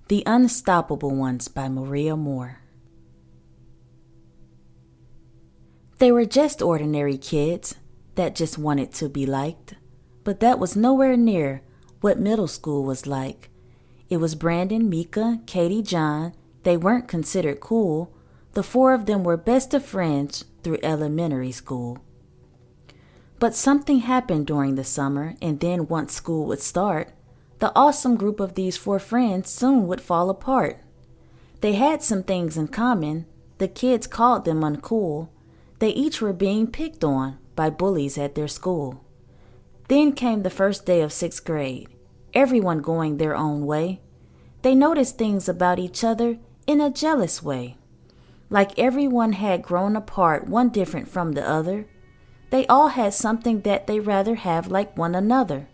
The Unstoppable Ones by Maria Moore. They were just ordinary kids that just wanted to be liked, but that was nowhere near what middle school was like. It was Brandon, Mika, Katie, John. They weren't considered cool. The four of them were best of friends through elementary school. But something happened during the summer, and then once school would start, the awesome group of these four friends soon would fall apart. They had some things in common. The kids called them uncool. They each were being picked on by bullies at their school. Then came the first day of sixth grade, everyone going their own way. They noticed things about each other in a jealous way. Like everyone had grown apart, one different from the other. They all had something that they rather have like one another.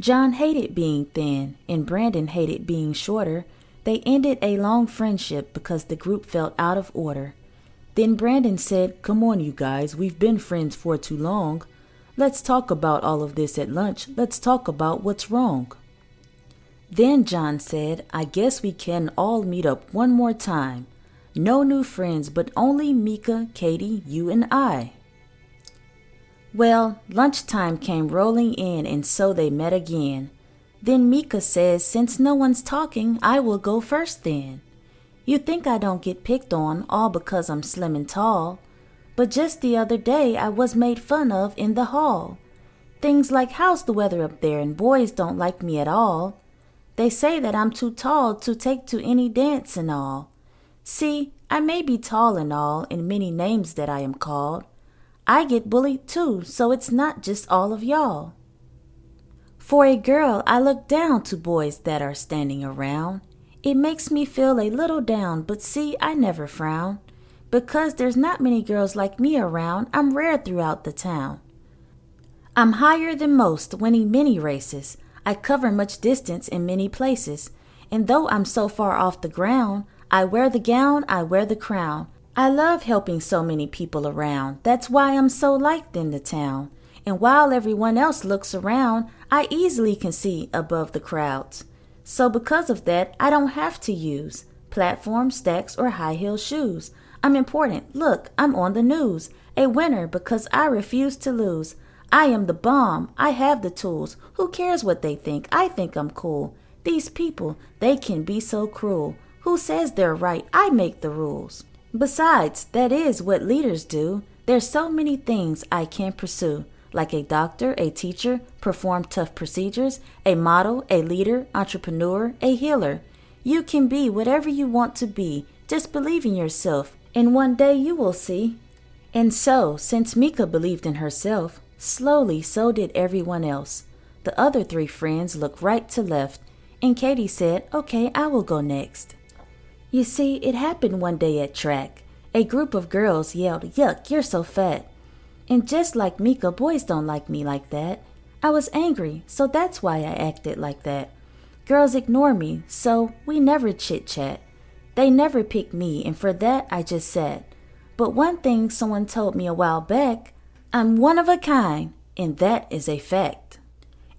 John hated being thin, and Brandon hated being shorter. They ended a long friendship because the group felt out of order. Then Brandon said, "Come on, you guys, we've been friends for too long. Let's talk about all of this at lunch. Let's talk about what's wrong." Then John said, "I guess we can all meet up one more time. No new friends, but only Mika, Katie, you, and I." Well, lunchtime came rolling in, and so they met again. Then Mika says, "Since no one's talking, I will go first then. You think I don't get picked on all because I'm slim and tall, but just the other day I was made fun of in the hall. Things like, 'How's the weather up there?' and boys don't like me at all. They say that I'm too tall to take to any dance and all. See, I may be tall and all, and many names that I am called. I get bullied too, so it's not just all of y'all. For a girl, I look down to boys that are standing around. It makes me feel a little down, but see, I never frown. Because there's not many girls like me around, I'm rare throughout the town. I'm higher than most, winning many races. I cover much distance in many places. And though I'm so far off the ground, I wear the gown, I wear the crown. I love helping so many people around. That's why I'm so liked in the town. And while everyone else looks around, I easily can see above the crowds. So because of that, I don't have to use platforms, stacks, or high-heel shoes. I'm important. Look, I'm on the news. A winner because I refuse to lose. I am the bomb. I have the tools. Who cares what they think? I think I'm cool. These people, they can be so cruel. Who says they're right? I make the rules. Besides, that is what leaders do. There's so many things I can pursue, like a doctor, a teacher, perform tough procedures, a model, a leader, entrepreneur, a healer. You can be whatever you want to be. Just believe in yourself, and one day you will see." And so, since Mika believed in herself, slowly so did everyone else. The other three friends looked right to left, and Katie said, "Okay, I will go next." You see, it happened one day at track. A group of girls yelled, "Yuck, you're so fat." And just like Mika, boys don't like me like that. I was angry, so that's why I acted like that. Girls ignore me, so we never chit-chat. They never pick me, and for that I just sat. But one thing someone told me a while back, I'm one of a kind, and that is a fact.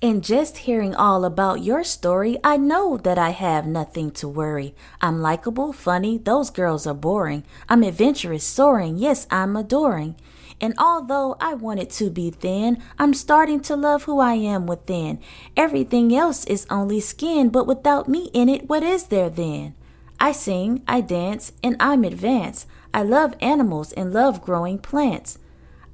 And just hearing all about your story, I know that I have nothing to worry. I'm likable, funny, those girls are boring. I'm adventurous, soaring, yes, I'm adoring. And although I wanted to be thin, I'm starting to love who I am within. Everything else is only skin, but without me in it, what is there then? I sing, I dance, and I'm advanced. I love animals and love growing plants.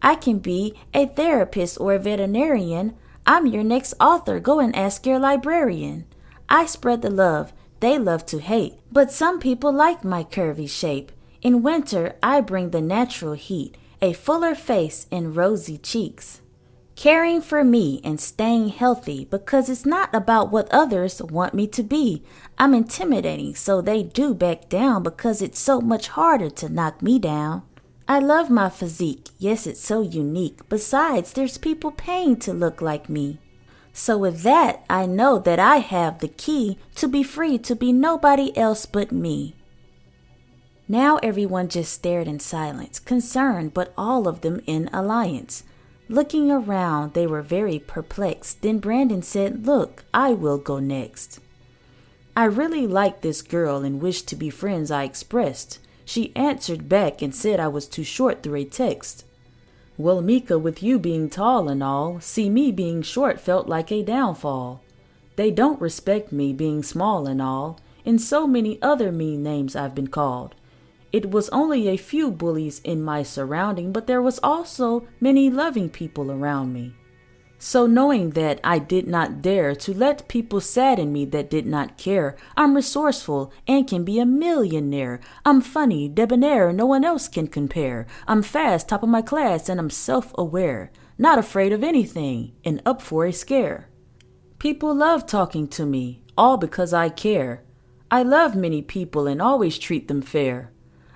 I can be a therapist or a veterinarian. I'm your next author, go and ask your librarian. I spread the love, they love to hate, but some people like my curvy shape. In winter, I bring the natural heat, a fuller face and rosy cheeks. Caring for me and staying healthy because it's not about what others want me to be. I'm intimidating, so they do back down because it's so much harder to knock me down. I love my physique, yes, it's so unique. Besides, there's people paying to look like me. So with that, I know that I have the key to be free to be nobody else but me. Now everyone just stared in silence, concerned, but all of them in alliance. Looking around, they were very perplexed. Then Brandon said, "Look, I will go next." I really liked this girl and wished to be friends, I expressed. She answered back and said I was too short through a text. Well, Mika, with you being tall and all, see me being short felt like a downfall. They don't respect me being small and all, and so many other mean names I've been called. It was only a few bullies in my surrounding, but there was also many loving people around me. So knowing that, I did not dare to let people sadden me that did not care. I'm resourceful and can be a millionaire. I'm funny, debonair, no one else can compare. I'm fast, top of my class, and I'm self-aware. Not afraid of anything, and up for a scare. People love talking to me, all because I care. I love many people and always treat them fair.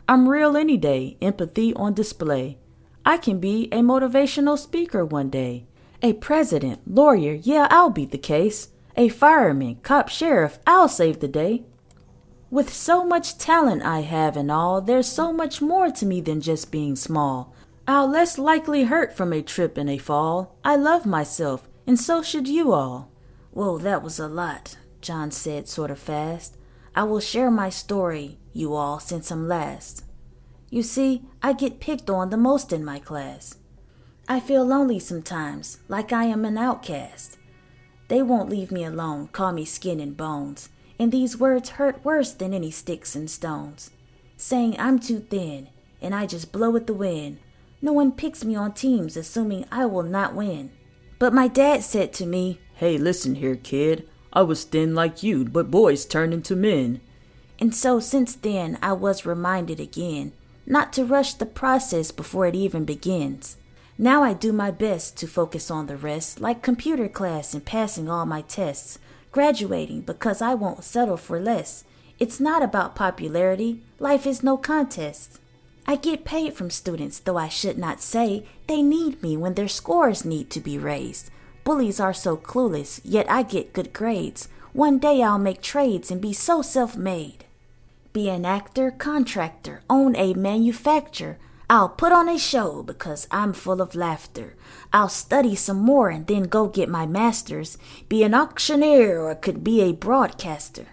I'm real any day, empathy on display. I can be a motivational speaker one day. A president, lawyer, yeah, I'll beat the case. A fireman, cop, sheriff, I'll save the day. With so much talent I have and all, there's so much more to me than just being small. I'll less likely hurt from a trip and a fall. I love myself, and so should you all. Whoa, that was a lot, John said sort of fast. I will share my story, you all, since I'm last. You see, I get picked on the most in my class. I feel lonely sometimes, like I am an outcast. They won't leave me alone, call me skin and bones, and these words hurt worse than any sticks and stones. Saying I'm too thin, and I just blow with the wind. No one picks me on teams, assuming I will not win. But my dad said to me, "Hey, listen here, kid. I was thin like you, but boys turn into men." And so since then I was reminded again, not to rush the process before it even begins. Now I do my best to focus on the rest, like computer class and passing all my tests, graduating because I won't settle for less. It's not about popularity, life is no contest. I get paid from students, though I should not say they need me when their scores need to be raised. Bullies are so clueless, yet I get good grades. One day I'll make trades and be so self-made. Be an actor, contractor, own a manufacturer. I'll put on a show because I'm full of laughter. I'll study some more and then go get my master's. Be an auctioneer or could be a broadcaster.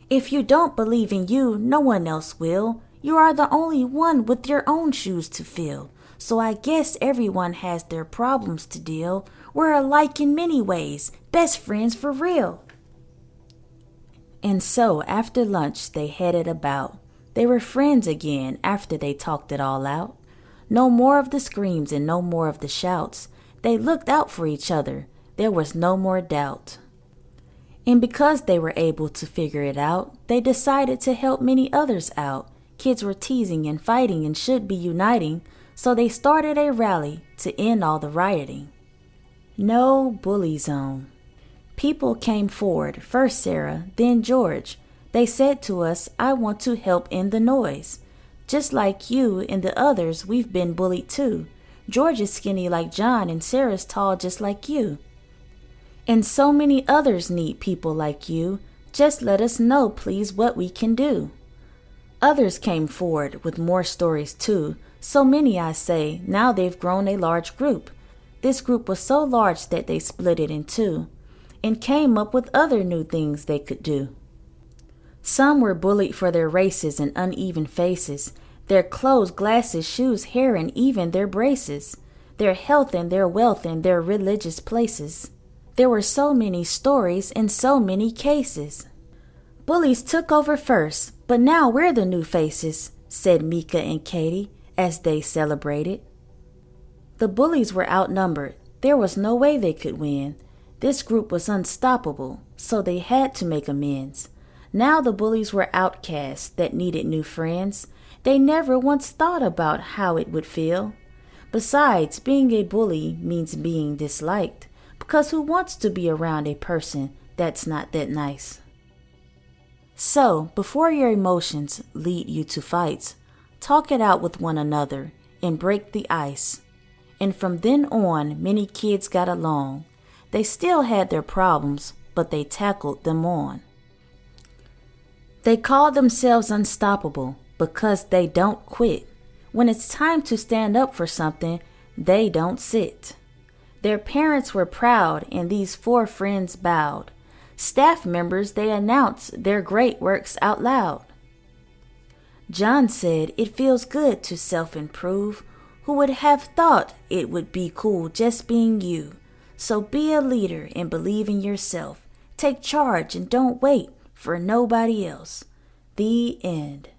If you don't believe in you, no one else will. You are the only one with your own shoes to fill. So I guess everyone has their problems to deal. We're alike in many ways, best friends for real. And so after lunch they headed about. They were friends again after they talked it all out. No more of the screams and no more of the shouts. They looked out for each other. There was no more doubt. And because they were able to figure it out, they decided to help many others out. Kids were teasing and fighting and should be uniting, so they started a rally to end all the rioting. No bully zone. People came forward, first Sarah, then George. They said to us, I want to help end the noise. Just like you and the others, we've been bullied too. George is skinny like John and Sarah's tall just like you. And so many others need people like you. Just let us know, please, what we can do. Others came forward with more stories too. So many, I say, now they've grown a large group. This group was so large that they split it in two and came up with other new things they could do. Some were bullied for their races and uneven faces, their clothes, glasses, shoes, hair, and even their braces, their health and their wealth and their religious places. There were so many stories and so many cases. Bullies took over first, but now we're the new faces, said Mika and Katie as they celebrated. The bullies were outnumbered. There was no way they could win. This group was unstoppable, so they had to make amends. Now the bullies were outcasts that needed new friends. They never once thought about how it would feel. Besides, being a bully means being disliked, because who wants to be around a person that's not that nice? So, before your emotions lead you to fights, talk it out with one another and break the ice. And from then on, many kids got along. They still had their problems, but they tackled them on. They call themselves unstoppable because they don't quit. When it's time to stand up for something, they don't sit. Their parents were proud and these 4 friends bowed. Staff members, they announce their great works out loud. John said it feels good to self-improve. Who would have thought it would be cool just being you? So be a leader and believe in yourself. Take charge and don't wait for nobody else. The end.